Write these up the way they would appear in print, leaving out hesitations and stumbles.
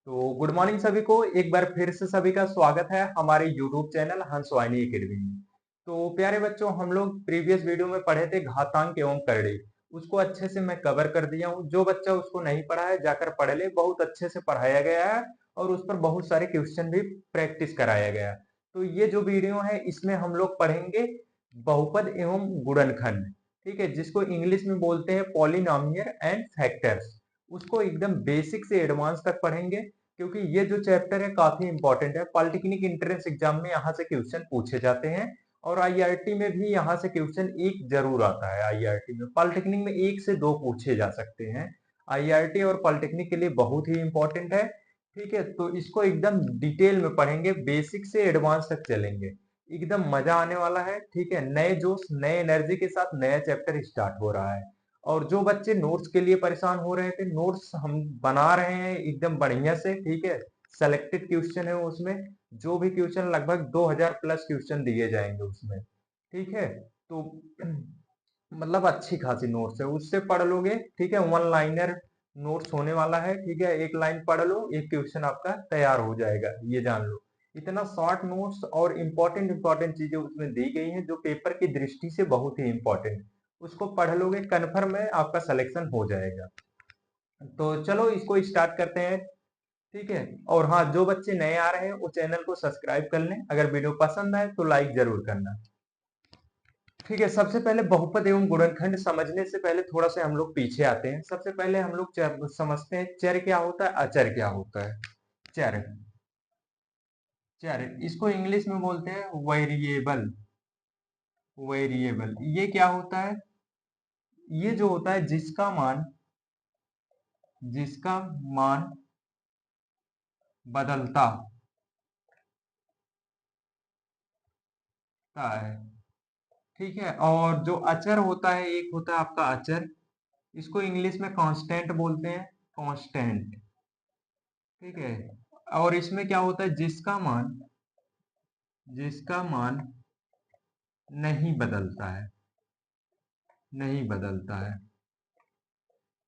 तो good morning सभी को। एक बार फिर से सभी का स्वागत है हमारे यूट्यूब चैनल हंस वाहिनी एकेडमी में। तो प्यारे बच्चों, हम लोग प्रीवियस वीडियो में पढ़े थे घातांक एवं करड़ी। उसको अच्छे से मैं कवर कर दिया हूँ। जो बच्चा उसको नहीं पढ़ा है जाकर पढ़ ले, बहुत अच्छे से पढ़ाया गया है और उस पर बहुत सारे क्वेश्चन भी प्रैक्टिस कराया गया है। तो ये जो वीडियो है इसमें हम लोग पढ़ेंगे बहुपद एवं गुणनखंड, ठीक है, जिसको इंग्लिश में बोलते हैं पॉलिनोमियल एंड फैक्टर्स। उसको एकदम बेसिक से एडवांस तक पढ़ेंगे, क्योंकि ये जो चैप्टर है काफी इंपॉर्टेंट है। पॉलिटेक्निक एंट्रेंस एग्जाम में यहाँ से क्वेश्चन पूछे जाते हैं और आईआरटी में भी यहाँ से क्वेश्चन एक जरूर आता है। आईआरटी में, पॉलिटेक्निक में एक से दो पूछे जा सकते हैं। आईआरटी और पॉलिटेक्निक के लिए बहुत ही इंपॉर्टेंट है, ठीक है। तो इसको एकदम डिटेल में पढ़ेंगे, बेसिक से एडवांस तक चलेंगे, एकदम मजा आने वाला है, ठीक है। नए जोश नए एनर्जी के साथ नया चैप्टर स्टार्ट हो रहा है। और जो बच्चे नोट्स के लिए परेशान हो रहे थे, नोट्स हम बना रहे हैं एकदम बढ़िया से, ठीक है। सेलेक्टेड क्वेश्चन है उसमें, जो भी क्वेश्चन लगभग 2000 प्लस क्वेश्चन दिए जाएंगे उसमें, ठीक है। तो मतलब अच्छी खासी नोट्स है, उससे पढ़ लोगे, ठीक है। वन लाइनर नोट्स होने वाला है, ठीक है। एक लाइन पढ़ लो, एक क्वेश्चन आपका तैयार हो जाएगा, ये जान लो। इतना शॉर्ट नोट्स और इम्पोर्टेंट इंपॉर्टेंट चीजें उसमें दी गई हैं जो पेपर की दृष्टि से बहुत ही इंपॉर्टेंट। उसको पढ़ लोगे, कन्फर्म है आपका सिलेक्शन हो जाएगा। तो चलो इसको स्टार्ट करते हैं, ठीक है। और हाँ, जो बच्चे नए आ रहे हैं वो चैनल को सब्सक्राइब कर लें। अगर वीडियो पसंद आए तो लाइक जरूर करना, ठीक है। सबसे पहले बहुपद एवं गुणनखंड समझने से पहले थोड़ा सा हम लोग पीछे आते हैं। सबसे पहले हम लोग समझते हैं चर क्या होता है, अचर क्या होता है। चर, चर इसको इंग्लिश में बोलते हैं वेरिएबल। वेरिएबल ये क्या होता है? ये जो होता है जिसका मान बदलता है, ठीक है। और जो अचर होता है, एक होता है आपका अचर, इसको इंग्लिश में कांस्टेंट बोलते हैं, कांस्टेंट, ठीक है। और इसमें क्या होता है, जिसका मान नहीं बदलता है, नहीं बदलता है।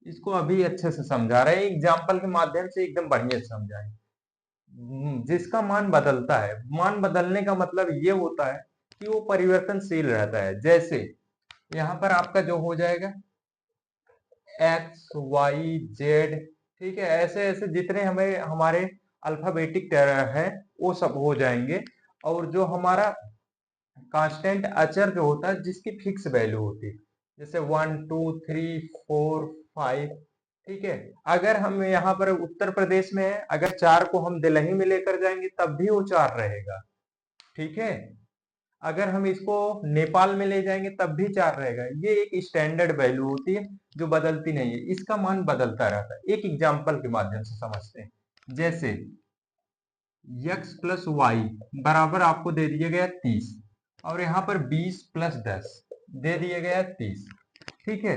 इसको अभी अच्छे से समझा रहे हैं, एग्जाम्पल के माध्यम से एकदम बढ़िया से समझाएं। जिसका मान बदलता है, मान बदलने का मतलब ये होता है कि वो परिवर्तनशील रहता है। जैसे यहाँ पर आपका जो हो जाएगा एक्स वाई जेड, ठीक है, ऐसे ऐसे जितने हमें हमारे अल्फाबेटिक है वो सब हो जाएंगे। और जो हमारा कांस्टेंट अचर जो होता है, जिसकी फिक्स वैल्यू होती है, जैसे 1 2 3 4 5, ठीक है। अगर हम यहाँ पर उत्तर प्रदेश में है, अगर 4 को हम दिल्ली में लेकर जाएंगे तब भी वो 4 रहेगा, ठीक है। अगर हम इसको नेपाल में ले जाएंगे तब भी 4 रहेगा। ये एक स्टैंडर्ड वैल्यू होती है जो बदलती नहीं है, इसका मान बदलता रहता है। एक एग्जाम्पल के माध्यम से समझते हैं। जैसे x प्लस वाई बराबर आपको दे दिया गया 30, और यहाँ पर 20 प्लस 10 दे दिया गया 30, ठीक है।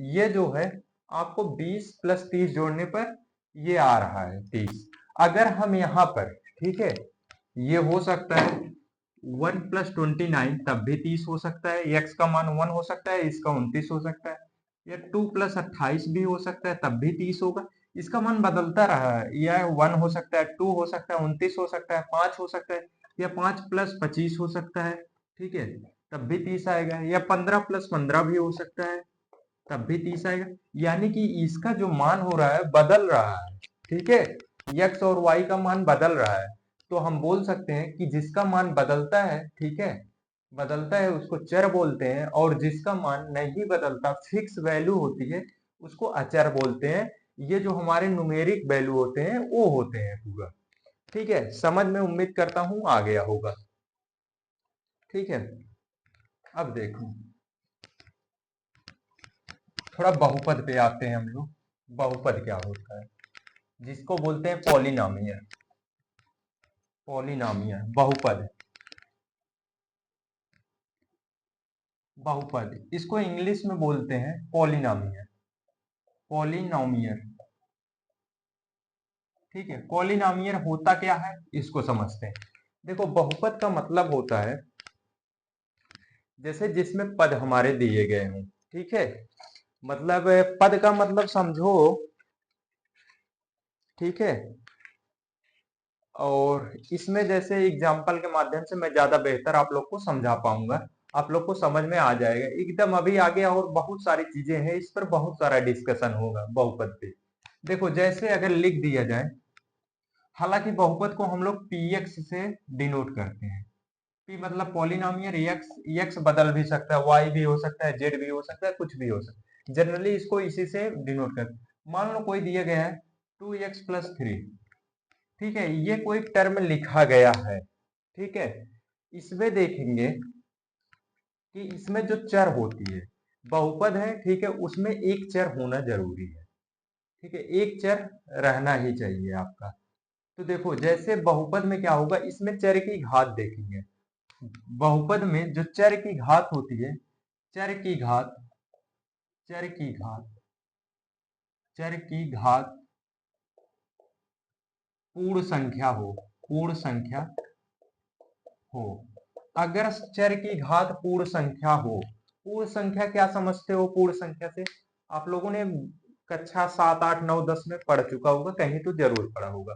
ये जो है आपको 20 प्लस 30 जोड़ने पर ये आ रहा है 30। अगर हम यहाँ पर, ठीक है, ये हो सकता है 1 + 29 तब भी 30 हो सकता है, x का मान 1 हो सकता है, इसका 29 हो सकता है। या 2 + 28 भी हो सकता है, तब भी 30 होगा। इसका मान बदलता रहा है, या 1 हो सकता है, 2 हो सकता है, 29 हो सकता है, 5 हो सकता है, या 5 + 25 हो सकता है, ठीक है, तब भी 30 आएगा। या 15 + 15 भी हो सकता है, तब भी 30 आएगा। यानी कि इसका जो मान हो रहा है बदल रहा है, ठीक है। x और y का मान बदल रहा है। तो हम बोल सकते हैं कि जिसका मान बदलता है, ठीक है, बदलता है, उसको चर बोलते हैं। और जिसका मान नहीं बदलता, फिक्स वैल्यू होती है, उसको अचर बोलते हैं। ये जो हमारे न्यूमेरिक वैल्यू होते हैं वो होते हैं पूरा, ठीक है। समझ में उम्मीद करता हूं आ गया होगा, ठीक है। अब देखो, थोड़ा बहुपद पे आते हैं हम लोग। बहुपद क्या होता है, जिसको बोलते हैं पॉलिनोमियल। पॉलिनोमियल बहुपद, बहुपद इसको इंग्लिश में बोलते हैं पॉलिनोमियल। पॉलिनोमियल, ठीक है। पॉलिनोमियल होता क्या है इसको समझते हैं। देखो, बहुपद का मतलब होता है जैसे जिसमें पद हमारे दिए गए हों, ठीक है। मतलब पद का मतलब समझो, ठीक है, और इसमें जैसे एग्जाम्पल के माध्यम से मैं ज्यादा बेहतर आप लोग को समझा पाऊंगा, आप लोग को समझ में आ जाएगा एकदम। अभी आगे और बहुत सारी चीजें हैं, इस पर बहुत सारा डिस्कशन होगा बहुपद पे। देखो जैसे अगर लिख दिया जाए, हालांकि बहुपद को हम लोग px से डिनोट करते हैं। p मतलब पॉलिनोमियल, x बदल भी सकता है, y भी हो सकता है, z भी हो सकता है, कुछ भी हो सकता है, जनरली इसको इसी से डिनोट करते हैं। मान लो कोई दिया गया है 2x+3, ठीक है, ये कोई टर्म लिखा गया है, ठीक है। इसमें देखेंगे कि इसमें जो चर होती है, बहुपद है, ठीक है, उसमें एक चर होना जरूरी है, ठीक है, एक चर रहना ही चाहिए आपका। तो देखो जैसे बहुपद में क्या होगा, इसमें चर की घात देखेंगे। बहुपद में जो चर की घात होती है, चर की घात, चर की घात, चर की घात पूर्ण संख्या हो, पूर्ण संख्या हो, अगर चर की घात पूर्ण संख्या हो, पूर्ण संख्या क्या समझते हो पूर्ण संख्या से? आप लोगों ने कक्षा 7, 8, 9, 10 में पढ़ चुका होगा, कहीं तो जरूर पढ़ा होगा।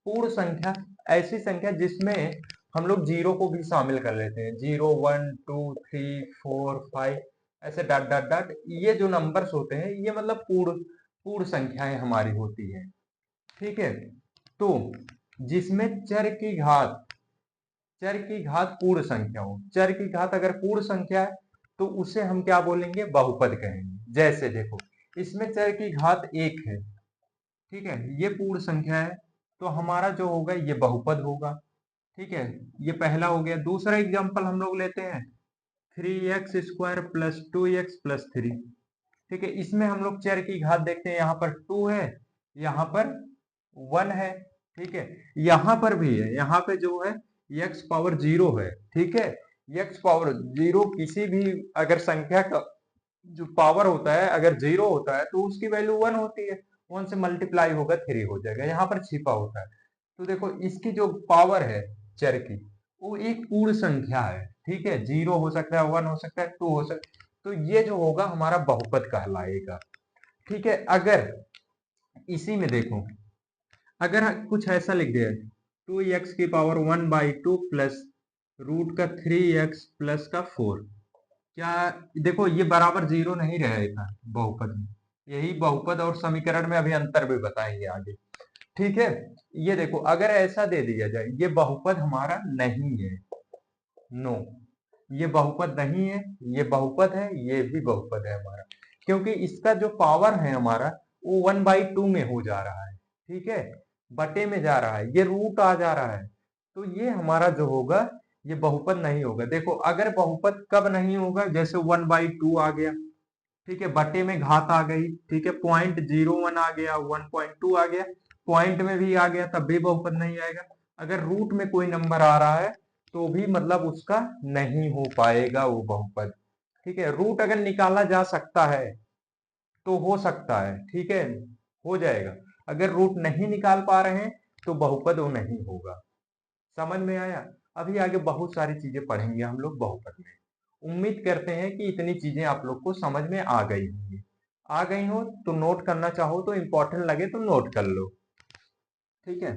पूर्ण संख्या ऐसी संख्या जिसमें हम लोग जीरो को भी शामिल कर लेते हैं, 0, 1, 2, 3, 4, 5, ऐसे डॉट डॉट डॉट, ये जो नंबर्स होते हैं ये मतलब पूर्ण पूर्ण संख्याएं हमारी होती है, ठीक है। तो जिसमें चर की घात, चर की घात पूर्ण संख्या हो, चर की घात अगर पूर्ण संख्या है तो उसे हम क्या बोलेंगे, बहुपद कहेंगे। जैसे देखो इसमें चर की घात 1 है, ठीक है, ये पूर्ण संख्या है, तो हमारा जो होगा ये बहुपद होगा, ठीक है। ये पहला हो गया। दूसरा एग्जांपल हम लोग लेते हैं 3x² + 2x + 3, ठीक है, इसमें हम लोग चर की घात देखते हैं, यहाँ पर 2 है, यहाँ पर 1 है, ठीक है, यहाँ पर भी है, यहाँ पे जो है x⁻0 है, ठीक है। x⁻0 किसी भी अगर संख्या का जो पावर होता है, अगर 0 होता है तो उसकी वैल्यू 1 होती है, 1 से मल्टीप्लाई होगा 3 हो जाएगा, यहाँ पर छिपा होता है। तो देखो इसकी जो पावर है चर की, वो एक पूर्ण संख्या है, ठीक है, 0 हो सकता है, 1 हो सकता है, 2 हो सकता है, तो ये जो होगा हमारा बहुपद कहलाएगा, ठीक है। अगर इसी में देखो, अगर कुछ ऐसा लिख दिया 2x⁻1/2 प्लस √3x+4, क्या देखो ये बराबर 0 नहीं रहेगा बहुपद में, यही बहुपद और समीकरण में अभी अंतर भी बताएंगे आगे, ठीक है। ये देखो अगर ऐसा दे दिया जाए, ये बहुपद हमारा नहीं है, नो, ये बहुपद नहीं है, ये बहुपद है, ये भी बहुपद है हमारा, क्योंकि इसका जो पावर है हमारा वो 1/2 में हो जा रहा है, ठीक है, बटे में जा रहा है, ये रूट आ जा रहा है, तो ये हमारा जो होगा ये बहुपद नहीं होगा। देखो अगर बहुपद कब नहीं होगा, जैसे 1/2 आ गया, ठीक है, बटे में घात आ गई, ठीक है, 0.01 आ गया, 1.2 आ गया, पॉइंट में भी आ गया, तब भी बहुपद नहीं आएगा। अगर रूट में कोई नंबर आ रहा है तो भी मतलब उसका नहीं हो पाएगा वो बहुपद, ठीक है। रूट अगर निकाला जा सकता है तो हो सकता है, ठीक है, हो जाएगा। अगर रूट नहीं निकाल पा रहे हैं तो बहुपद वो नहीं होगा। समझ में आया? अभी आगे बहुत सारी चीजें पढ़ेंगे हम लोग बहुपद में। उम्मीद करते हैं कि इतनी चीजें आप लोग को समझ में आ गई होंगी। आ गई हो तो नोट करना चाहो तो इंपॉर्टेंट लगे तो नोट कर लो, ठीक है।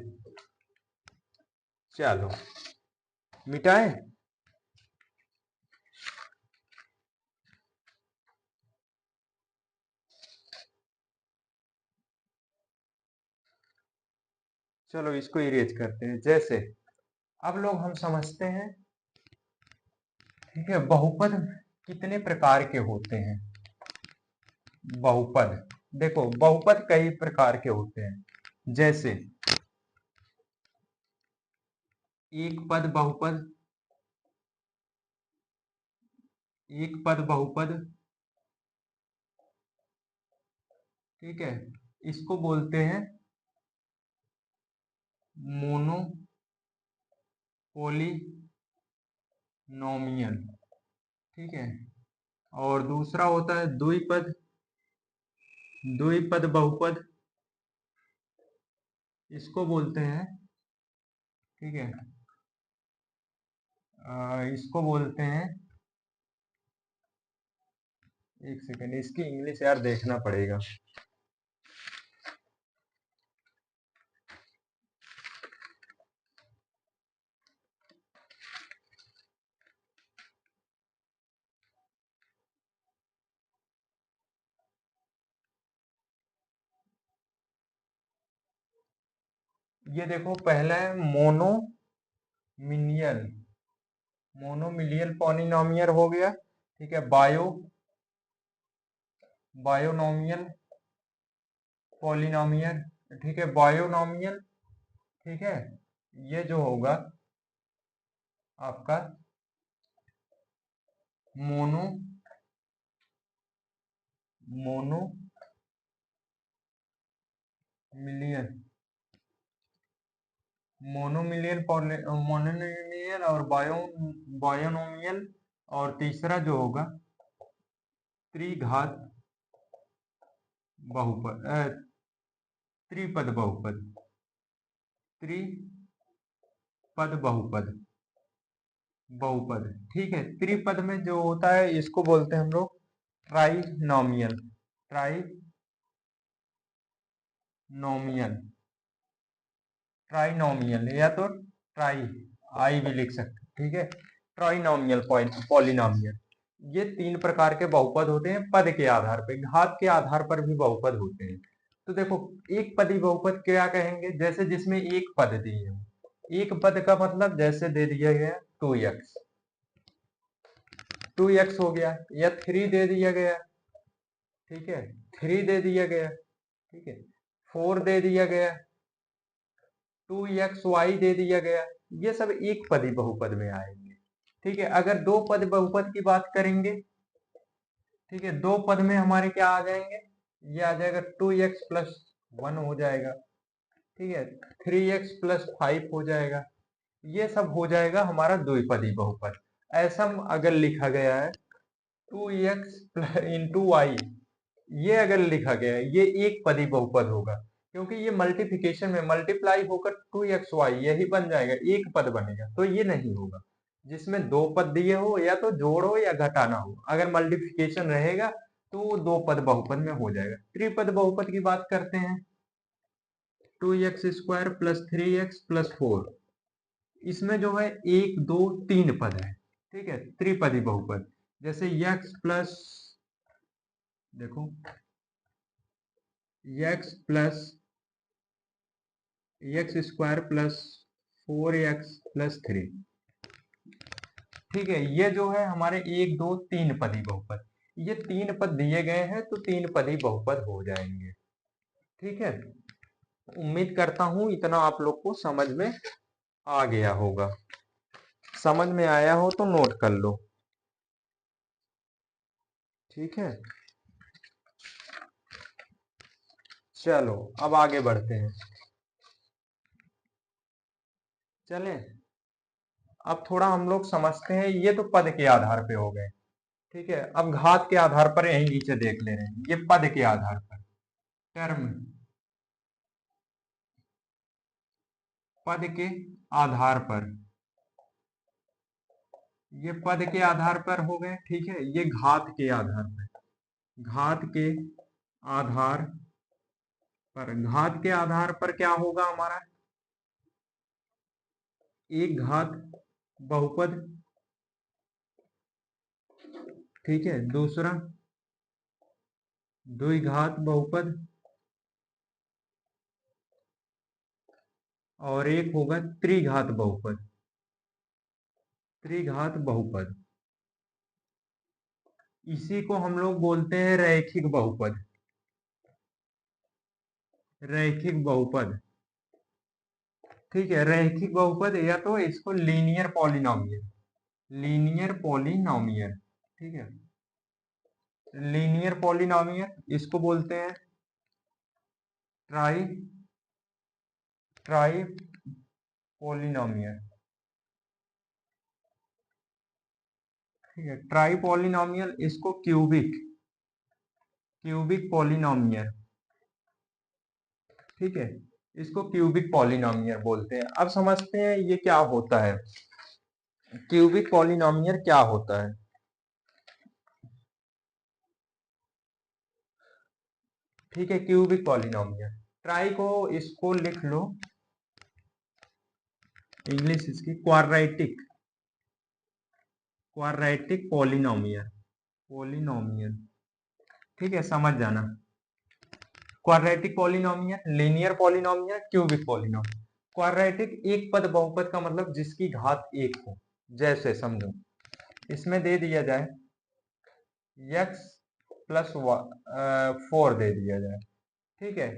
चलो मिटाए। चलो इसको इरेज करते हैं। जैसे अब लोग हम समझते हैं, ठीक है, बहुपद कितने प्रकार के होते हैं। बहुपद देखो, बहुपद कई प्रकार के होते हैं। जैसे एक पद बहुपद, एक पद बहुपद, ठीक है, इसको बोलते हैं मोनोपोलिनोमियल, ठीक है। और दूसरा होता है द्विपद, द्विपद बहुपद, इसको बोलते हैं, ठीक है, इसको बोलते हैं, एक सेकेंड, इसकी इंग्लिश यार देखना पड़ेगा। ये देखो पहला है मोनोमिलियन पॉलिनोमियल हो गया। ठीक है, बायोनोमियल पॉलिनोमियल। ठीक है, बायोनोमियल। ठीक है, ये जो होगा आपका मोनो मोनोमिलियन मोनोमिलियन और बायोनोमियल। और तीसरा जो होगा त्रिघात बहुपद, त्रिपद बहुपद, त्रिपद बहुपद। ठीक है, त्रिपद में जो होता है इसको बोलते हैं हम लोग ट्राइनोमियल। ट्राइनोमियल ट्राइनोमियल या तो ट्राई आई भी लिख सकते हैं। ठीक है, ट्राइनोमियल पॉलिनोमियल। ये तीन प्रकार के बहुपद होते हैं पद के आधार पे, घात के आधार पर भी बहुपद होते हैं। तो देखो, एक पदी बहुपद क्या कहेंगे, जैसे जिसमें एक पद दिए हो। एक पद का मतलब जैसे दे दिया गया 2x, 2x हो गया, या 3 दे दिया गया। ठीक है, 3 दे दिया गया। ठीक है, 4 दे दिया गया, 2xy दे दिया गया। ये सब एक पदी बहुपद में आएंगे। ठीक है, अगर दो पद बहुपद की बात करेंगे, ठीक है, दो पद में हमारे क्या आ जाएंगे, ये आ जाएगा 2x प्लस 1 हो जाएगा। ठीक है, 3x प्लस 5 हो जाएगा। ये सब हो जाएगा हमारा द्विपदी बहुपद। ऐसा अगर लिखा गया है 2x इंटू वाई, ये अगर लिखा गया है ये एक पदी बहुपद होगा, क्योंकि ये मल्टीप्लिकेशन में मल्टीप्लाई होकर 2xy यही बन जाएगा, एक पद बनेगा। तो ये नहीं होगा, जिसमें दो पद दिए हो या तो जोड़ हो या घटाना हो, अगर मल्टीप्लिकेशन रहेगा तो वो दो पद बहुपद में हो जाएगा। त्रिपद बहुपद की बात करते हैं, 2x² प्लस 3x प्लस 4। इसमें जो है एक दो तीन पद है। ठीक है, त्रिपदी बहुपद। जैसे x प्लस, देखो x² प्लस 4x प्लस 3। ठीक है, ये जो है हमारे एक दो तीन पदी बहुपद। ये तीन पद दिए गए हैं तो तीन पदी बहुपद हो जाएंगे। ठीक है, उम्मीद करता हूं इतना आप लोग को समझ में आ गया होगा। समझ में आया हो तो नोट कर लो। ठीक है, चलो अब आगे बढ़ते हैं। चलें, अब थोड़ा हम लोग समझते हैं। ये तो पद के आधार पे हो गए। ठीक है, अब घात के आधार पर यहीं नीचे देख ले रहे हैं, ये पद के आधार पर टर्म, पद के आधार पर, ये पद के आधार पर हो गए। ठीक है, ये घात के आधार पर, घात के आधार घात के आधार पर क्या होगा हमारा, एक घात बहुपद। ठीक है, दूसरा द्विघात बहुपद, और एक होगा त्रिघात बहुपद। त्रिघात बहुपद, इसी को हम लोग बोलते हैं रैखिक बहुपद। रैखिक बहुपद। ठीक है, रैखिक बहुपद या तो इसको लीनियर पॉलिनोमियल, लीनियर पॉलिनोमियल। ठीक है, लीनियर पॉलिनोमियल इसको बोलते हैं ट्राई ट्राई पॉलिनोमियल। ठीक है, ट्राई पॉलिनोमियल, इसको क्यूबिक क्यूबिक पॉलिनोमियल। ठीक है, इसको क्यूबिक पॉलिनोमियल बोलते हैं। अब समझते हैं ये क्या होता है, क्यूबिक पॉलिनोमियल क्या होता है। ठीक है, क्यूबिक पॉलिनोमियल, ट्राई को इसको लिख लो, इंग्लिश इसकी क्वाड्रेटिक, क्वाड्रेटिक पॉलिनोमियल, पॉलिनोमियल। ठीक है, समझ जाना, quadratic polynomial, linear polynomial, cubic polynomial. Quadratic एक पद बहुपद का मतलब जिसकी घात एक हो। जैसे समझो इसमें दे दिया जाए x प्लस 4 दे दिया जाए, ठीक है।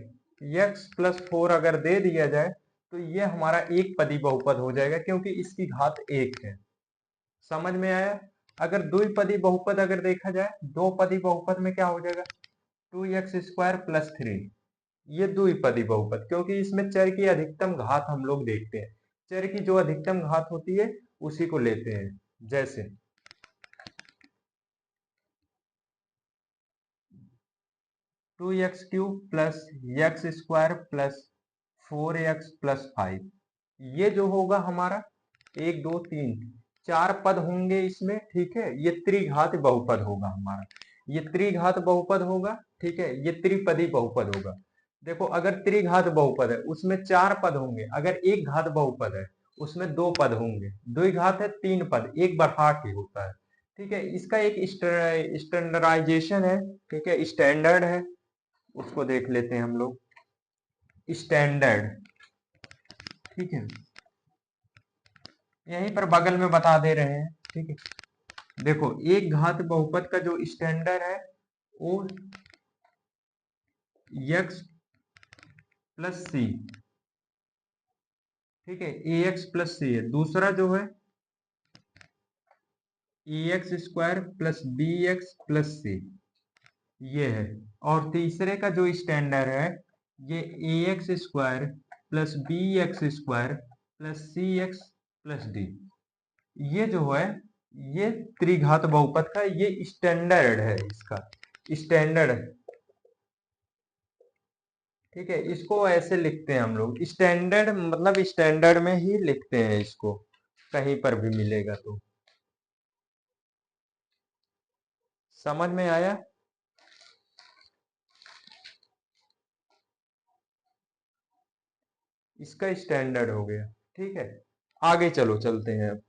x प्लस 4 अगर दे दिया जाए तो ये हमारा एक पदी बहुपद हो जाएगा क्योंकि इसकी घात एक है। समझ में आया। अगर द्विपदी बहुपद अगर देखा जाए, दो पदी बहुपद में क्या हो जाएगा 2x² प्लस 3, ये द्विपदी बहुपद क्योंकि इसमें चर की अधिकतम घात हम लोग देखते हैं। चर की जो अधिकतम घात होती है उसी को लेते हैं। जैसे 2x³ plus x² plus 4x plus 5, ये जो होगा हमारा 1 2 3 4 पद होंगे इसमें, ठीक है। ये त्रिघात बहुपद होगा हमारा, ये त्रिघात बहुपद होगा, ठीक है। ये त्रिपदी बहुपद होगा। देखो अगर त्रिघात बहुपद है उसमें 4 पद होंगे, अगर एक घात बहुपद है उसमें 2 पद होंगे, द्विघात है 3 पद, एक बढ़ा के होता है, ठीक है। इसका एक स्टैंडर्डाइजेशन है, ठीक है, स्टैंडर्ड है, उसको देख लेते हैं हम लोग। स्टैंडर्ड, ठीक है, यहीं पर बगल में बता दे रहे हैं, ठीक है। देखो एक घात बहुपद का जो स्टैंडर्ड है वो x प्लस सी, ठीक है, ax प्लस सी है। दूसरा जो है ax² प्लस bx प्लस सी, ये है। और तीसरे का जो स्टैंडर्ड है ये ax² plus bx² plus cx plus d, ये जो है ये त्रिघात बहुपद का ये स्टैंडर्ड है, इसका स्टैंडर्ड, ठीक है। इसको ऐसे लिखते हैं हम लोग, स्टैंडर्ड मतलब स्टैंडर्ड में ही लिखते हैं इसको, कहीं पर भी मिलेगा तो। समझ में आया। इसका स्टैंडर्ड हो गया, ठीक है। आगे चलो चलते हैं अब।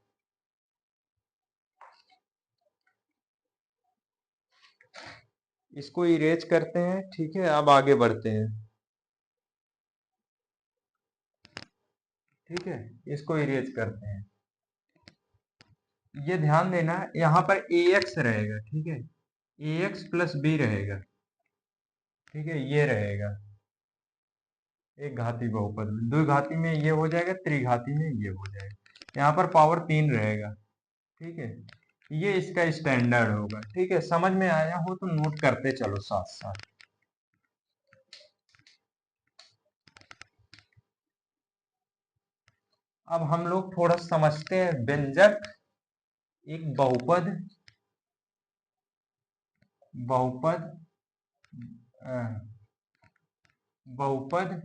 इसको इरेज करते हैं, ठीक है। अब आगे बढ़ते हैं, ठीक है। इसको इरेज करते हैं। ये ध्यान देना यहाँ पर ax रहेगा, ठीक है, ax प्लस b रहेगा, ठीक है, ये रहेगा एक घाती बहुपद में। द्विघाती में ये हो जाएगा, त्रिघाती में ये हो जाएगा। यहाँ पर पावर 3 रहेगा, ठीक है। ये इसका स्टैंडर्ड होगा, ठीक है। समझ में आया हो तो नोट करते चलो साथ साथ। अब हम लोग थोड़ा समझते हैं व्यंजक। एक बहुपद, बहुपद बहुपद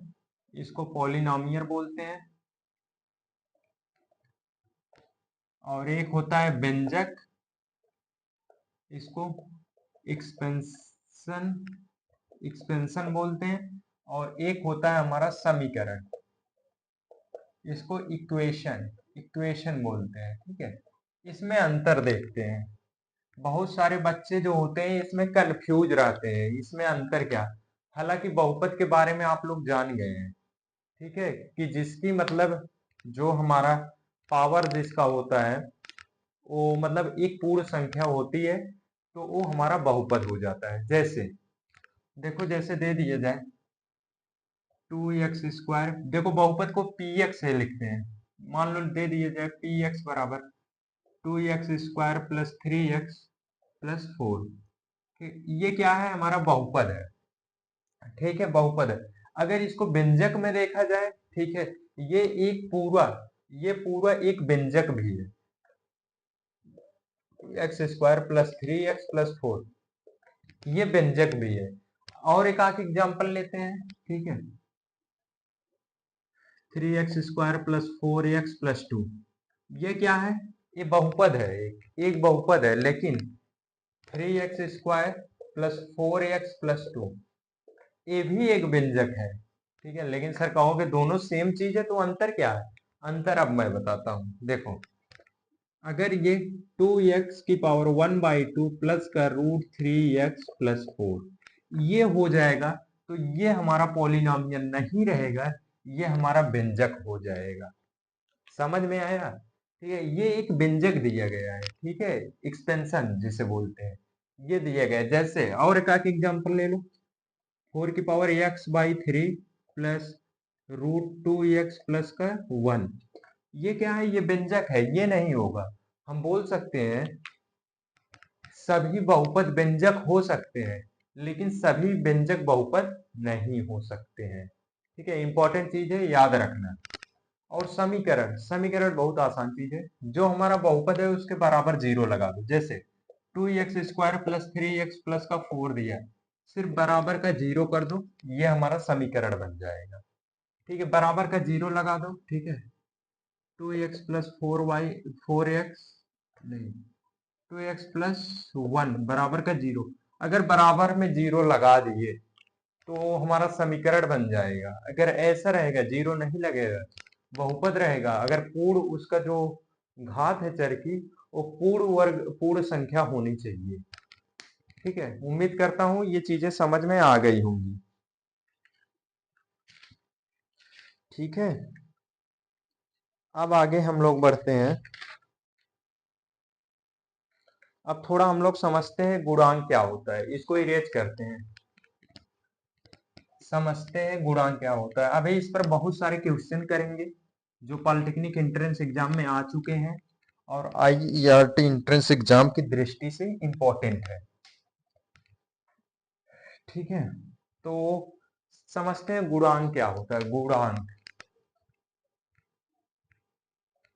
इसको पॉलिनोमियल बोलते हैं, और एक होता है व्यंजक, इसको एक्सपेंशन एक्सपेंशन बोलते हैं, और एक होता है हमारा समीकरण, इसको इक्वेशन इक्वेशन बोलते हैं, ठीक है। इसमें अंतर देखते हैं। बहुत सारे बच्चे जो होते हैं इसमें कंफ्यूज रहते हैं, इसमें अंतर क्या। हालांकि बहुपद के बारे में आप लोग जान गए हैं, ठीक है, कि जिसकी मतलब जो हमारा पावर जिसका होता है वो मतलब एक पूर्ण संख्या होती है तो वो हमारा बहुपद हो जाता है। जैसे देखो जैसे दे दिया जाए 2x², देखो बहुपद को px से लिखते हैं। मान लो दे दिया जाए px बराबर 2x² प्लस 3x प्लस 4, ये क्या है हमारा बहुपद है, ठीक है, बहुपद है। अगर इसको व्यंजक में देखा जाए, ठीक है, ये एक पूरा ये पूरा एक व्यंजक भी है, x² प्लस 3x प्लस 4, ये व्यंजक भी है। और एक आख एग्जाम्पल लेते हैं, ठीक है, 3x² प्लस 4x प्लस 2, ये क्या है, ये बहुपद है, एक बहुपद है। लेकिन 3x² प्लस 4x प्लस 2 ये भी एक व्यंजक है, ठीक है। लेकिन सर कहोगे दोनों सेम चीज है तो अंतर क्या है। अंतर अब मैं बताता हूं। देखो अगर ये 2x की पावर 1/2 प्लस का √3x प्लस 4 ये हो जाएगा तो ये हमारा पॉलिनोमियल नहीं रहेगा, ये हमारा व्यंजक हो जाएगा। समझ में आया? ठीक है, ये एक व्यंजक दिया गया है, ठीक है, एक्सपेंशन जिसे बोलते हैं, ये दिया गया है। जैसे और एक एग्जांपल ले लो, 4 की power x/3 plus √2x plus का 1। ये क्या है? ये व्यंजक है, ये नहीं होगा। हम बोल सकते हैं सभी बहुपद व्यंजक हो सकते हैं, लेकिन सभी व्यंजक बहुपद नहीं हो सकते हैं। ठीक है, इंपॉर्टेंट चीज है, याद रखना। और समीकरण, समीकरण बहुत आसान चीज है। जो हमारा बहुपद है उसके बराबर 0 लगा दो। जैसे 2x² प्लस 3x प्लस का 4 दिया, सिर्फ बराबर का 0 कर दो, ये हमारा समीकरण बन जाएगा। ठीक है, बराबर का 0 लगा दो। ठीक है, 2x प्लस 4x नहीं, 2x प्लस 1 बराबर का 0। अगर बराबर में 0 लगा दिए तो हमारा समीकरण बन जाएगा। अगर ऐसा रहेगा 0 नहीं लगेगा, बहुपद रहेगा, अगर पूर्ण उसका जो घात है चर की, वो पूर्ण संख्या होनी चाहिए। ठीक है, उम्मीद करता हूं ये चीजें समझ में आ गई होंगी। ठीक है, अब आगे हम लोग बढ़ते हैं। अब थोड़ा हम लोग समझते हैं गुणांक क्या होता है, इसको इरेज करते हैं, समझते हैं गुणांक क्या होता है। अभी इस पर बहुत सारे क्वेश्चन करेंगे जो पॉलिटेक्निक एंट्रेंस एग्जाम में आ चुके हैं और IERT एंट्रेंस एग्जाम की दृष्टि से इंपॉर्टेंट है। ठीक है, तो समझते हैं गुणांक क्या होता है। गुणांक,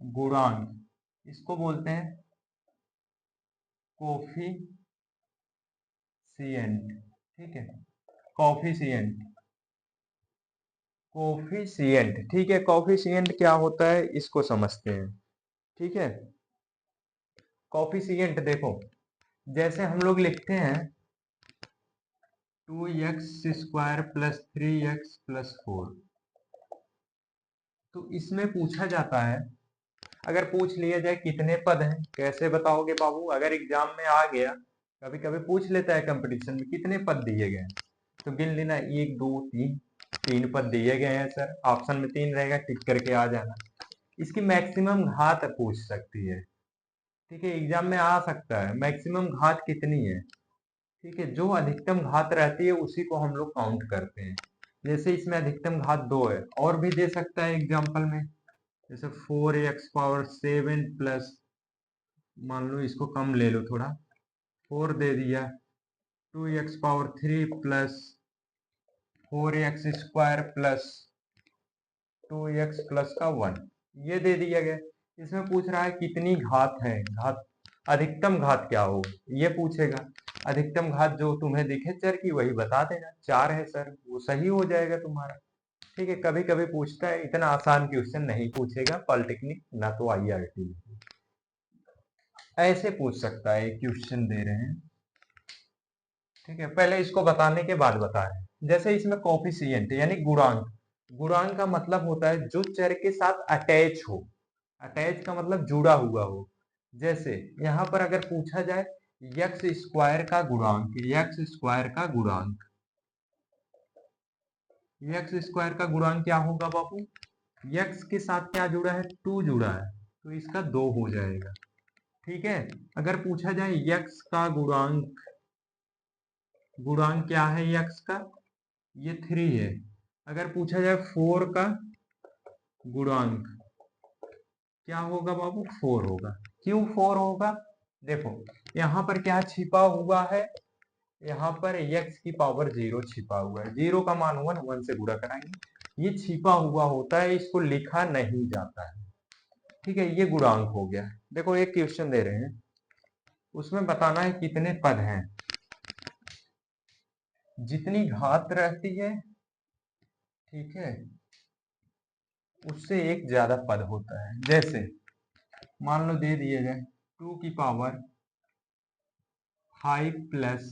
गुणांक इसको बोलते हैं कोफिशिएंट। ठीक है, कोफिशिएंट, कोफिशिएंट। ठीक है, कोफिशिएंट क्या होता है इसको समझते हैं। ठीक है, कोफिशिएंट देखो, जैसे हम लोग लिखते हैं 2x² प्लस 3x प्लस 4, तो इसमें पूछा जाता है, अगर पूछ लिया जाए कितने पद हैं, कैसे बताओगे बाबू? अगर एग्जाम में आ गया, कभी कभी पूछ लेता है कंपटीशन में कितने पद दिए गए हैं, तो गिन लेना 1 2 3, 3 पद दिए गए हैं सर, ऑप्शन में 3 रहेगा, टिक करके आ जाना। इसकी मैक्सिमम घात पूछ सकती है। ठीक है, एग्जाम में आ सकता है मैक्सिमम घात कितनी है। ठीक है, जो अधिकतम घात रहती है उसी को हम लोग काउंट करते हैं। जैसे इसमें अधिकतम घात 2 है, और भी दे सकता है एग्जाम्पल में, जैसे 4x⁷ प्लस, मान लो इसको कम ले लो थोड़ा, 4 दे दिया, 2x⁴ plus 4x² plus 2x plus का 1, ये दे दिया गया। इसमें पूछ रहा है कितनी घात है, घात, अधिकतम घात क्या हो, ये पूछेगा। अधिकतम घात जो तुम्हें दिखे चर की वही बता देना, 4 है सर, वो सही हो जाएगा तुम्हारा। ठीक है, कभी कभी पूछता है, इतना आसान क्वेश्चन नहीं पूछेगा पॉलिटेक्निक, ना तो IRT, ऐसे पूछ सकता है क्वेश्चन दे रहे हैं। ठीक है, पहले इसको बताने के बाद बता रहे हैं। जैसे इसमें कोफिशिएंट यानी गुणांक, गुणांक का मतलब होता है जो चर के साथ अटैच हो, अटैच का मतलब जुड़ा हुआ हो। जैसे यहां पर अगर पूछा जाए x² का गुणांक, x² का गुणांक, x² का गुणांक क्या होगा बाबू? x के साथ क्या जुड़ा है? 2 जुड़ा है, तो इसका 2 हो जाएगा। ठीक है, अगर पूछा जाए x का गुणांक, गुणांक क्या है x का? ये 3 है। अगर पूछा जाए 4 का गुणांक, क्या होगा बाबू? 4 होगा। क्यों 4 होगा? देखो यहाँ पर क्या छिपा हुआ है, यहाँ पर x की पावर 0 छिपा हुआ है, 0 का मान 1, 1 से गुणा कराएंगे, ये छिपा हुआ होता है, इसको लिखा नहीं जाता है। ठीक है, ये गुणांक हो गया। देखो एक क्वेश्चन दे रहे हैं, उसमें बताना है कितने पद हैं। जितनी घात रहती है, ठीक है, उससे एक ज्यादा पद होता है। जैसे मान लो दे दिए गए 2 की power 5 plus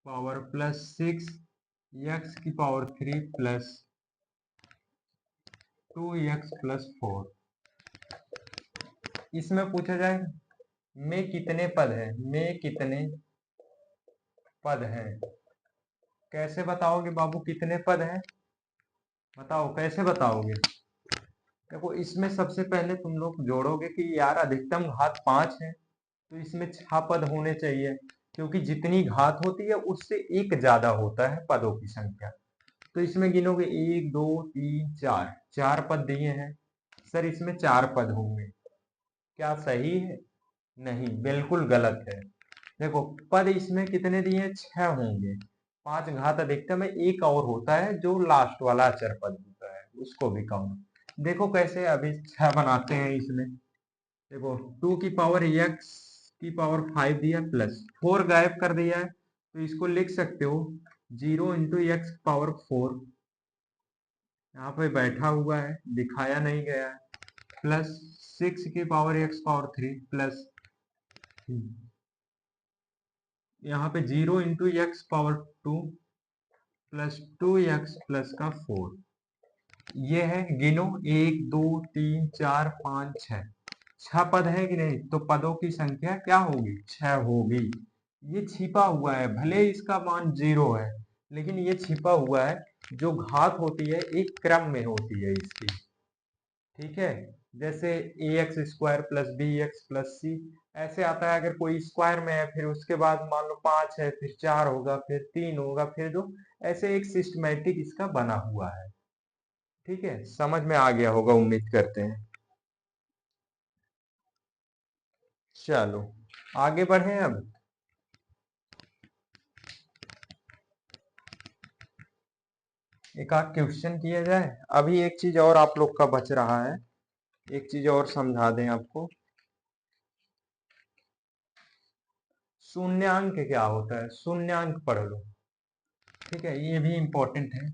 power plus 6 x की पावर 3 प्लस 2x प्लस 4। इसमें पूछा जाए में कितने पद हैं, में कितने पद हैं, कैसे बताओगे बाबू कितने पद हैं? बताओ कैसे बताओगे? देखो इसमें सबसे पहले तुम लोग जोड़ोगे कि यार अधिकतम घात 5 है, तो इसमें 6 पद होने चाहिए, क्योंकि जितनी घात होती है उससे एक ज्यादा होता है पदों की संख्या। तो इसमें गिनोगे 1 2 3 4, 4 पद दिए हैं। सर इसमें 4 पद होंगे, क्या सही है? नहीं, बिल्कुल गलत है। देखो पद इसमें कितने दिए हैं? 6 होंगे। 5 घात अधिकतम है, एक और होता है जो लास्ट वाला अचर पद होता है, उसको भी काउंट। देखो कैसे, अभी 6 बनाते हैं इसमें। देखो 2 की पावर x की पावर 5 दिया, प्लस 4 गायब कर दिया है, तो इसको लिख सकते हो 0 इंटू एक्स पावर 4, यहाँ पे बैठा हुआ है, दिखाया नहीं गया है, प्लस 6 की पावर x पावर 3 प्लस यहाँ पे 0 into x power 2 plus 2x plus का 4। ये है, गिनो 1 2 3 4 5 6, 6 पद है कि नहीं? तो पदों की संख्या क्या होगी? 6 होगी। ये छिपा हुआ है, भले इसका मान 0 है, लेकिन ये छिपा हुआ है। जो घात होती है एक क्रम में होती है इसकी, ठीक है? जैसे A X square plus B X plus C ऐसे आता है। अगर कोई स्क्वायर में है, फिर उसके बाद मान लो 5 है, फिर 4 होगा, फिर 3 होगा, फिर 2, ऐसे एक सिस्टमैटिक इसका बना हुआ है। ठीक है, समझ में आ गया होगा, उम्मीद करते हैं। चलो आगे बढ़े अब। एक आध क्वेश्चन किया जाए। अभी एक चीज और आप लोग का बच रहा है, एक चीज और समझा दें आपको। शून्यांक क्या होता है? शून्यांक पढ़ लो, ठीक है? ये भी इंपॉर्टेंट है,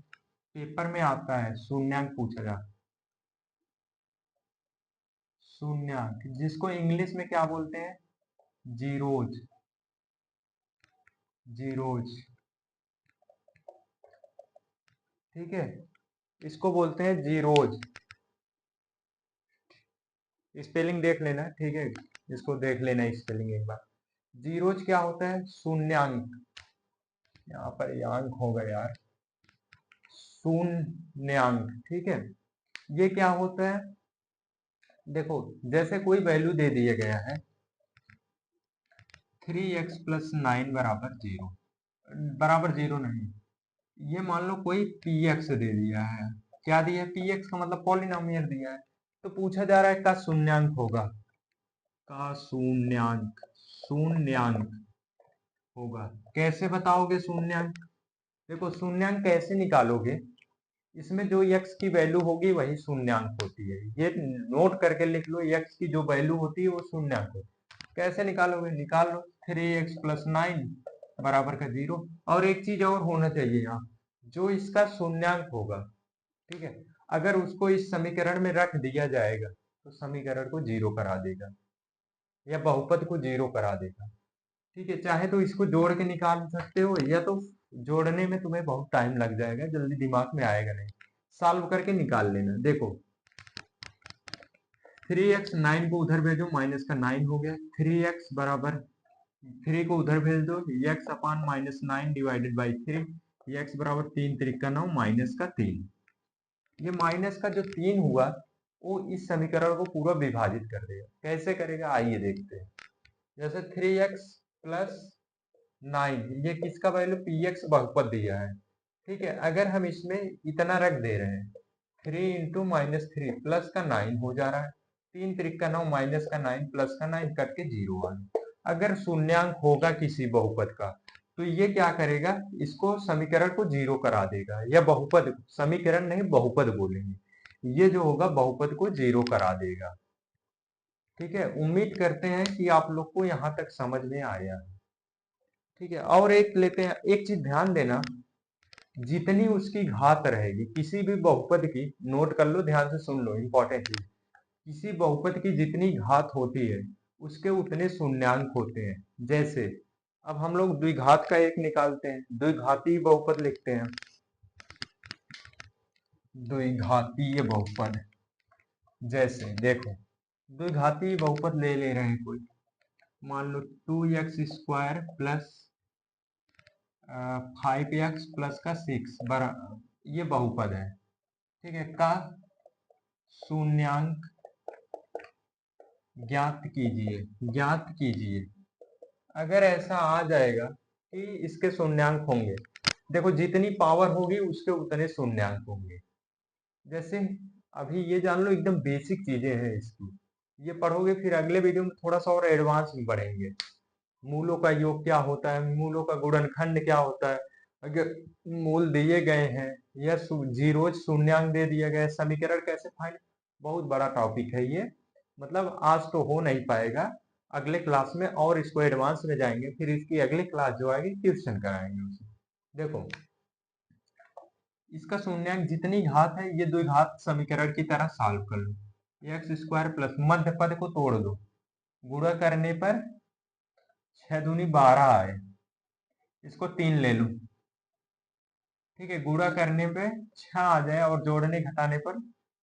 पेपर में आता है, शून्यांक पूछा जाता है। शून्यांक जिसको इंग्लिश में क्या बोलते हैं? जीरोज। जीरोज, ठीक है, इसको बोलते हैं जीरोज। स्पेलिंग देख लेना, ठीक है, इसको देख लेना स्पेलिंग एक बार। जीरोज क्या होता है? शून्यांक। यहाँ पर यांक होगा यार, शून्यांक, ठीक है। ये क्या होता है? देखो जैसे कोई वैल्यू दे दिया गया है 3x प्लस 9 बराबर 0, बराबर 0 नहीं, ये मान लो कोई px दे दिया है। क्या दिया है? px का मतलब पॉलिनोमियल दिया है। तो पूछा जा रहा है का शून्यांक होगा, का शून्यांक, शून्यांक होगा। कैसे बताओगे शून्यांक? देखो शून्यांक कैसे निकालोगे, इसमें जो x की वैल्यू होगी वही शून्यांक होती है। ये नोट करके लिख लो, x की जो वैल्यू होती है वो शून्यांक होती है। कैसे निकालोगे? निकाल लो 3x प्लस 9 बराबर का 0। और एक चीज और होना चाहिए यहाँ, जो इसका शून्यांक होगा, ठीक है, अगर उसको इस समीकरण में रख दिया जाएगा तो समीकरण को 0 करा देगा, या बहुपद को 0 करा देगा। ठीक है, चाहे तो इसको जोड़ के निकाल सकते हो, या तो जोड़ने में तुम्हें बहुत टाइम लग जाएगा, जल्दी दिमाग में आएगा नहीं, सॉल्व करके निकाल लेना। देखो 3x, 9 को उधर भेजो, माइनस का 9 हो गया, 3x बराबर 3 को उधर भेज दो, x upon minus 9 divided by 3, x बराबर 3 3 का 9 माइनस का 3। ये माइनस का जो 3 हुआ वो इस समीकरण को पूरा विभाजित कर देगा। कैसे करेगा आइए देखते हैं। जैसे 3x प्लस 9, ये किसका वैल्यू? px बहुपद दिया है, ठीक है। अगर हम इसमें इतना रख दे रहे हैं 3 इंटू माइनस 3 प्लस का 9 हो जा रहा है, 3 3 का 9 माइनस का 9 प्लस का 9 कट के 0 आ गया। अगर शून्यांक होगा किसी बहुपद का तो ये क्या करेगा? इसको समीकरण को 0 करा देगा, या बहुपद, समीकरण नहीं बहुपद बोलेंगे, ये जो होगा बहुपद को 0 करा देगा। ठीक है, उम्मीद करते हैं कि आप लोग को यहाँ तक समझ में आया है। ठीक है, और एक लेते हैं। एक चीज ध्यान देना, जितनी उसकी घात रहेगी किसी भी बहुपद की, नोट कर लो, ध्यान से सुन लो, इंपॉर्टेंट चीज, किसी बहुपद की जितनी घात होती है उसके उतने शून्यांक होते हैं। जैसे अब हम लोग द्विघात का एक निकालते हैं, द्विघातीय बहुपद लिखते हैं, द्विघातीय बहुपद। जैसे देखो द्विघातीय बहुपद ले रहे हैं कोई, मान लो 2x square plus 5x plus का 6 बरा, ये बहुपद है, ठीक है, का शून्यांक ज्ञात कीजिए, ज्ञात कीजिए। अगर ऐसा आ जाएगा कि इसके शून्यांक होंगे, देखो जितनी पावर होगी उसके उतने शून्यांक होंगे। जैसे अभी ये जान लो, एकदम बेसिक चीजें हैं इसकी, ये पढ़ोगे फिर अगले वीडियो में थोड़ा सा और एडवांस में पढ़ेंगे। मूलों का योग क्या होता है, मूलों का गुणनखंड क्या होता है, अगर मूल दिए गए हैं या जीरोज शून्यांक दे दिया गया है, समीकरण कैसे फाइंड, बहुत बड़ा टॉपिक है ये। मतलब आज तो हो नहीं पाएगा, अगले क्लास में और इसको एडवांस में जाएंगे, फिर इसकी अगली क्लास जो आएगी ट्यूशन कराएंगे उसे। देखो इसका शून्यांक जितनी घात है ये द्विघात समीकरण की तरह सॉल्व कर लो। एक्स स्क्वायर प्लस मध्य पद को तोड़ दो, गुणा करने पर 6 दूनी 12 आए, इसको 3 ले लो, ठीक है, गुणा करने पे 6 आ जाए और जोड़ने घटाने पर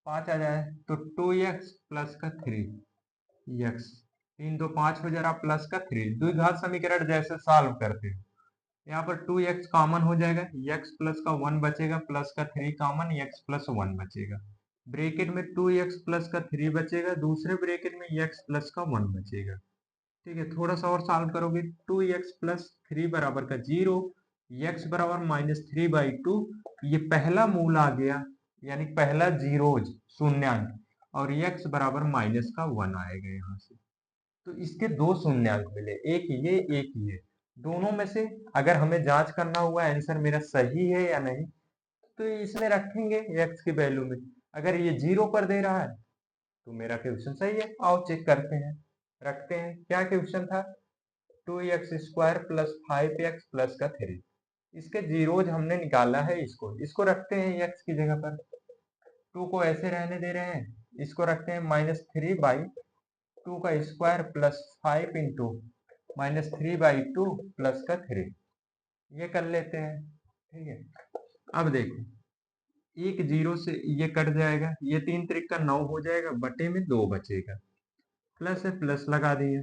5 आ जाए, तो 2x प्लस का 3x, 3 2 5 हो जा रहा प्लस का 3, द्विघात समीकरण जैसे सॉल्व करते हैं। यहाँ पर 2x कॉमन हो जाएगा, x प्लस का 1 बचेगा, प्लस का 3 कॉमन, x प्लस 1 बचेगा, ब्रेकेट में 2x प्लस का 3 बचेगा, दूसरे ब्रेकेट में x प्लस का 1 बचेगा, ठीक है। थोड़ा सा और सॉल्व करोगे, 2x प्लस 3 बराबर का 0, x बराबर -3/2, ये पहला मूल आ गया, यानी पहला जीरोज शून्यांक, और x बराबर माइनस का 1 आएगा यहाँ से। तो इसके दो शून्यांक मिले, एक ये एक ये, दोनों में से अगर हमें जांच करना हुआ आंसर मेरा सही है या नहीं, तो इसमें रखेंगे x की वैल्यू में। अगर ये 0 पर दे रहा है तो मेरा क्वेश्चन सही है, आओ चेक करते हैं। रखते हैं, क्या क्वेश्चन था, 2x square plus 5x plus का 3, इसके जीरोज हमने निकाला है, इसको रखते हैं x की जगह पर, 2 को ऐसे रहने दे रहे हैं, इसको रखते हैं -3/2 का स्क्वायर प्लस 5 इंटू -3/2 प्लस का 3, ये कर लेते हैं, ठीक है। अब देखो एक जीरो से ये कट जाएगा, ये 3 त्रिक का 9 हो जाएगा, बटे में 2 बचेगा, प्लस है प्लस लगा दिए,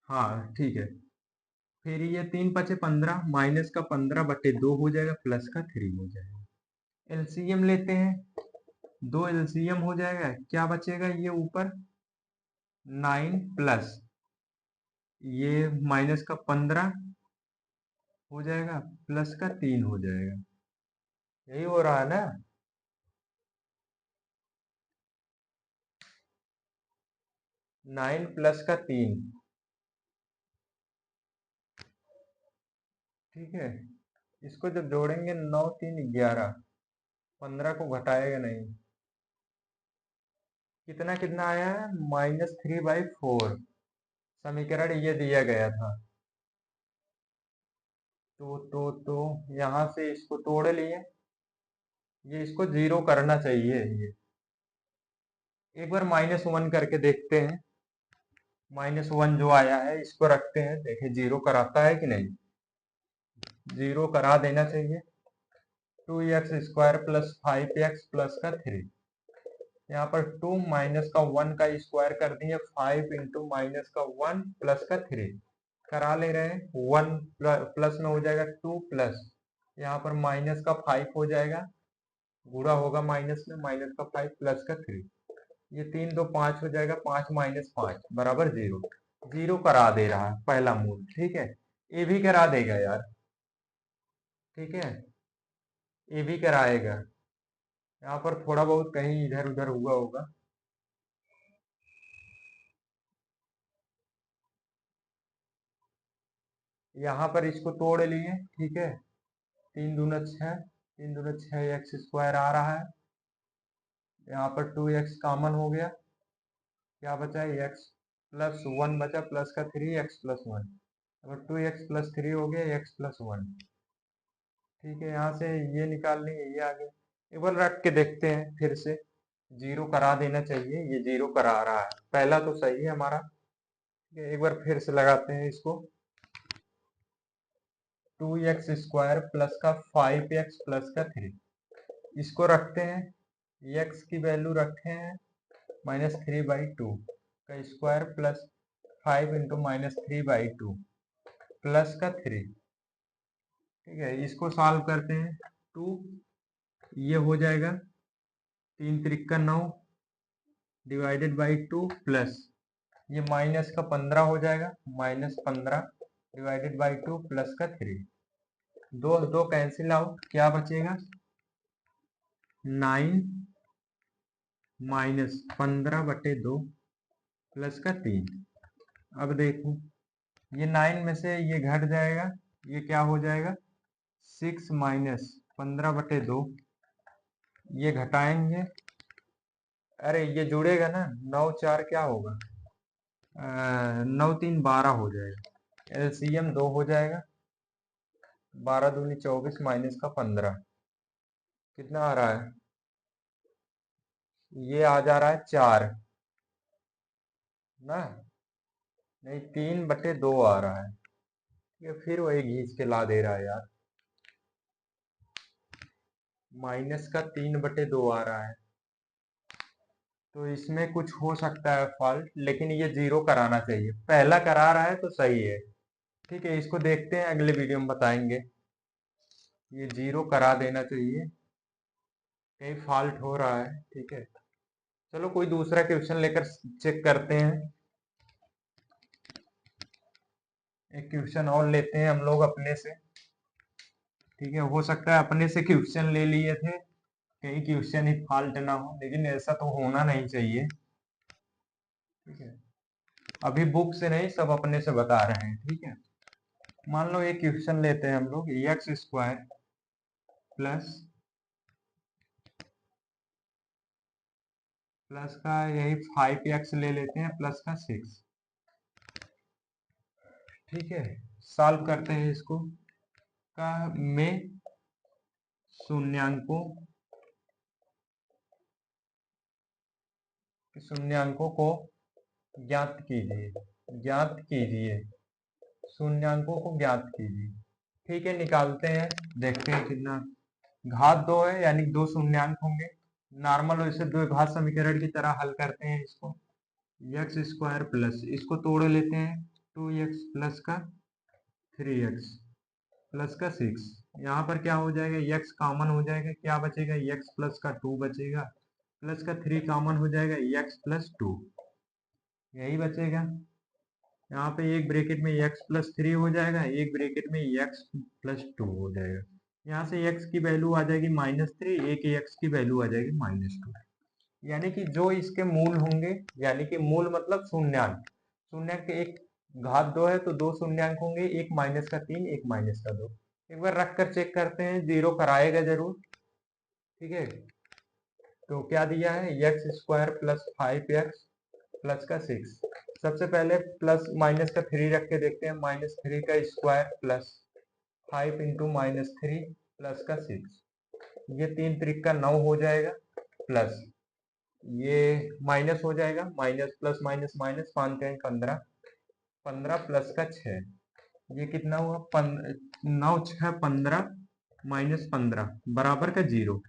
हाँ ठीक है। फिर ये 3 पचे 15, माइनस का 15 बटे 2 हो जाएगा, प्लस का 3 हो जाएगा। एलसीएम लेते हैं, 2 एलसीएम हो जाएगा, क्या बचेगा, ये ऊपर 9 प्लस ये माइनस का 15 हो जाएगा, प्लस का 3 हो जाएगा, यही हो रहा है ना। 9 प्लस का 3, ठीक है। इसको जब जोड़ेंगे 9 3 11, 15 को घटाएगा नहीं, कितना कितना आया है, -3/4, समीकरण ये दिया गया था। तो यहाँ से इसको तोड़ लिए, ये इसको 0 करना चाहिए, ये एक बार -1 करके देखते हैं, -1 जो आया है इसको रखते हैं, देखें 0 कराता है कि नहीं, 0 करा देना चाहिए। 2x square plus 5x plus का 3, यहाँ पर 2 माइनस का 1 का स्क्वायर कर दिए, 5 इंटू माइनस का 1 प्लस का 3, करा ले रहे हैं, 1 प्लस में हो जाएगा 2 प्लस, यहाँ पर माइनस का 5 हो जाएगा, गुणा होगा माइनस में, माइनस का 5 प्लस का 3, ये 3 2 5 हो जाएगा, 5 माइनस 5 बराबर 0, 0 करा दे रहा है पहला मूल, ठीक है। ये भी करा देगा यार, ठीक है, ये भी कराएगा, यहाँ पर थोड़ा बहुत कहीं इधर उधर हुआ होगा। यहाँ पर इसको तोड़ लिए, ठीक है, 3 दूना 6, 3 दूना 6 एक्स स्क्वायर आ रहा है, यहाँ पर 2x कॉमन हो गया, क्या बचा है, x प्लस 1 बचा, प्लस का 3x प्लस 1, अगर 2x प्लस 3 हो गया, x प्लस 1, ठीक है। यहाँ से ये निकाल लेंगे, ये आ गया, एक बार रख के देखते हैं फिर से, 0 करा देना चाहिए, ये 0 करा रहा है, पहला तो सही है हमारा, ठीक है। एक बार फिर से लगाते हैं इसको, 2x स्क्वायर प्लस का 5x प्लस का 3, इसको रखते हैं, x की वैल्यू रखे हैं -3/2 का स्क्वायर प्लस 5 इंटू -3/2, प्लस का 3। ठीक है, इसको सॉल्व करते हैं। 2 ये हो जाएगा 3 त्रिक 9 डिवाइडेड बाई 2 प्लस ये माइनस का 15 हो जाएगा, -15 डिवाइडेड बाई 2 प्लस का 3। दो दो कैंसिल आउट, क्या बचेगा 9 -15/2 प्लस का 3। अब देखो ये 9 में से ये घट जाएगा, ये क्या हो जाएगा 6 -15/2। ये घटाएंगे, अरे ये जुड़ेगा ना, 9 4 क्या होगा 9 3 12 हो जाएगा। एलसीएम 2 हो जाएगा, 12 दूनी 24 माइनस का 15 कितना आ रहा है, ये आ जा रहा है 4 ना, नहीं 3/2 आ रहा है। ये फिर वही घींच के ला दे रहा है यार, माइनस का 3/2 आ रहा है। तो इसमें कुछ हो सकता है फॉल्ट, लेकिन ये जीरो कराना चाहिए, पहला करा रहा है तो सही है। ठीक है, इसको देखते हैं, अगले वीडियो में बताएंगे। ये जीरो करा देना चाहिए, कहीं फॉल्ट हो रहा है। ठीक है, चलो कोई दूसरा क्वेश्चन लेकर चेक करते हैं। एक क्वेश्चन और लेते हैं हम लोग अपने से। ठीक है, हो सकता है अपने से क्वेश्चन ले लिए थे, कहीं क्वेश्चन ही फॉल्ट ना हो, लेकिन ऐसा तो होना नहीं चाहिए। ठीक है, अभी बुक से नहीं, सब अपने से बता रहे हैं। ठीक है, मान लो एक क्वेश्चन लेते हैं हम लोग, x² प्लस का यही 5x ले लेते हैं प्लस का 6। ठीक है, सॉल्व करते हैं इसको। का में शून्यांकों को ज्ञात कीजिए, ज्ञात कीजिए, शून्यांकों को ज्ञात कीजिए। ठीक है, निकालते हैं, देखते हैं कितना। घात 2 है, यानी 2 शून्यांक होंगे। नॉर्मल वैसे द्विघात समीकरण की तरह हल करते हैं इसको। x² प्लस, इसको तोड़ लेते हैं, 2x प्लस का 3x प्लस का 6। यहाँ पर क्या हो जाएगा, x कॉमन हो जाएगा, क्या बचेगा x प्लस का 2 बचेगा, प्लस का 3 कॉमन हो जाएगा, x प्लस 2 यही बचेगा। यहाँ पे एक ब्रैकेट में x प्लस 3 हो जाएगा, एक ब्रैकेट में x प्लस 2 हो जाएगा। यहाँ से x की वैल्यू आ जाएगी -3, एक x की वैल्यू आ जाएगी -2। यानी कि जो इसके मूल होंगे, यानी कि मूल मतलब शून्यांक, शून्यांक एक घात 2 है तो 2 शून्यांक होंगे, एक माइनस का 3, एक माइनस का 2। एक बार रख कर चेक करते हैं, जीरो कराएगा जरूर। ठीक है, तो क्या दिया है x² प्लस 5x प्लस का 6। सबसे पहले प्लस माइनस का 3 रख के देखते हैं, -3 का स्क्वायर प्लस 5 इंटू -3 प्लस का 6। ये 3 त्रिक का 9 हो जाएगा, प्लस ये माइनस हो जाएगा, माइनस प्लस माइनस माइनस, 5 का 15, 15 प्लस का 6। ये कितना हुआ 9 6 15 -15 बराबर का 0।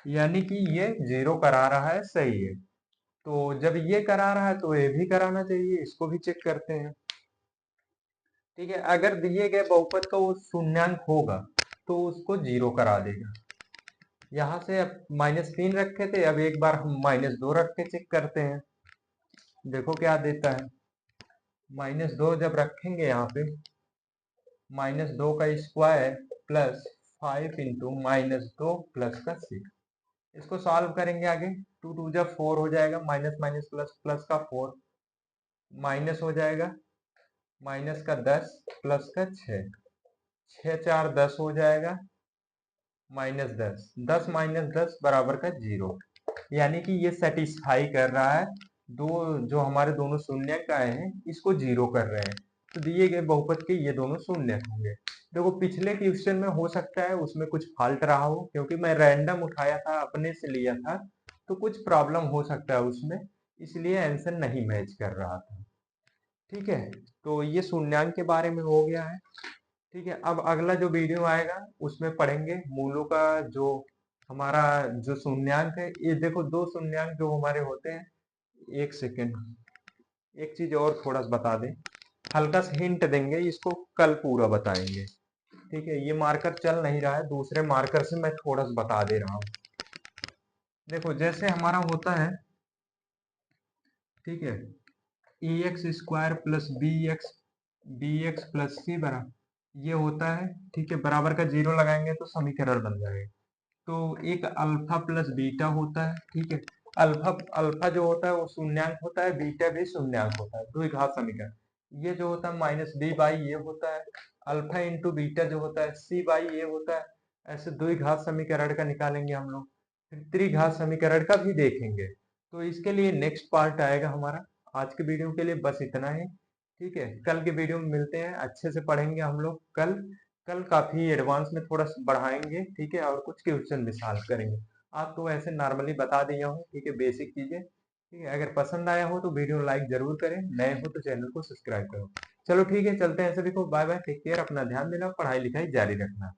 यानी कि ये 0 करा रहा है, सही है। तो जब ये करा रहा है तो ये भी कराना चाहिए, इसको भी चेक करते हैं। ठीक है, अगर दिए गए बहुपद का वो शून्यांक होगा तो उसको 0 करा देगा। यहाँ से अब -3 रखे थे, अब एक बार हम -2 रख के चेक करते हैं, देखो क्या देता है। -2 जब रखेंगे यहाँ पे, -2 का स्क्वायर प्लस 5 इंटू -2 प्लस का 6। इसको सॉल्व करेंगे आगे, 2 2 जब 4 हो जाएगा, माइनस माइनस प्लस, प्लस का 4 माइनस हो जाएगा, माइनस का 10 प्लस का 6, 6 4 10 हो जाएगा, -10, 10 -10 बराबर का 0। यानी कि ये सेटिस्फाई कर रहा है, दो जो हमारे दोनों शून्य आए हैं इसको 0 कर रहे हैं, तो दिए गए बहुपद के ये दोनों शून्य होंगे। देखो पिछले क्वेश्चन में हो सकता है उसमें कुछ फॉल्ट रहा हो, क्योंकि मैं रैंडम उठाया था, अपने से लिया था, तो कुछ प्रॉब्लम हो सकता है उसमें, इसलिए आंसर नहीं मैच कर रहा था। ठीक है, तो ये शून्यांक के बारे में हो गया है। ठीक है, अब अगला जो वीडियो आएगा उसमें पढ़ेंगे मूलों का, जो हमारा जो शून्यांक है, ये देखो दो शून्यांक जो हमारे होते हैं। एक सेकेंड, एक चीज और थोड़ा सा बता दें, हल्का सा हिंट देंगे, इसको कल पूरा बताएंगे। ठीक है, ये मार्कर चल नहीं रहा है, दूसरे मार्कर से मैं थोड़ा सा बता दे रहा हूँ। देखो जैसे हमारा होता है, ठीक है, A X square plus B X plus C बराबर ये होता है। ठीक है, बराबर का जीरो लगाएंगे तो समीकरण बन जाएगा। तो एक अल्फा प्लस बीटा होता है। ठीक है, अल्फा अल्फा जो होता है वो शून्यांक होता है, बीटा भी शून्यांक होता है, द्विघात समीकरण। ये जो होता है माइनस बी बाई ये होता है, अल्फा इंटू बीटा जो होता है सी बाई ये होता है। ऐसे द्विघात समीकरण का निकालेंगे हम लोग, फिर त्रिघात समीकरण का भी देखेंगे। तो इसके लिए नेक्स्ट पार्ट आएगा हमारा। आज के वीडियो के लिए बस इतना ही। ठीक है, कल के वीडियो में मिलते हैं, अच्छे से पढ़ेंगे हम लोग कल। कल काफी एडवांस में थोड़ा बढ़ाएंगे। ठीक है, और कुछ क्वेश्चन भी सॉल्व करेंगे। आपको ऐसे नॉर्मली बता दिया हूँ, ठीक है, बेसिक चीजें। ठीक है, अगर पसंद आया हो तो वीडियो लाइक जरूर करें, नए हो तो चैनल को सब्सक्राइब करो। चलो ठीक है, चलते हैं सभी को, बाय बाय, टेक केयर, अपना ध्यान देना, पढ़ाई लिखाई जारी रखना।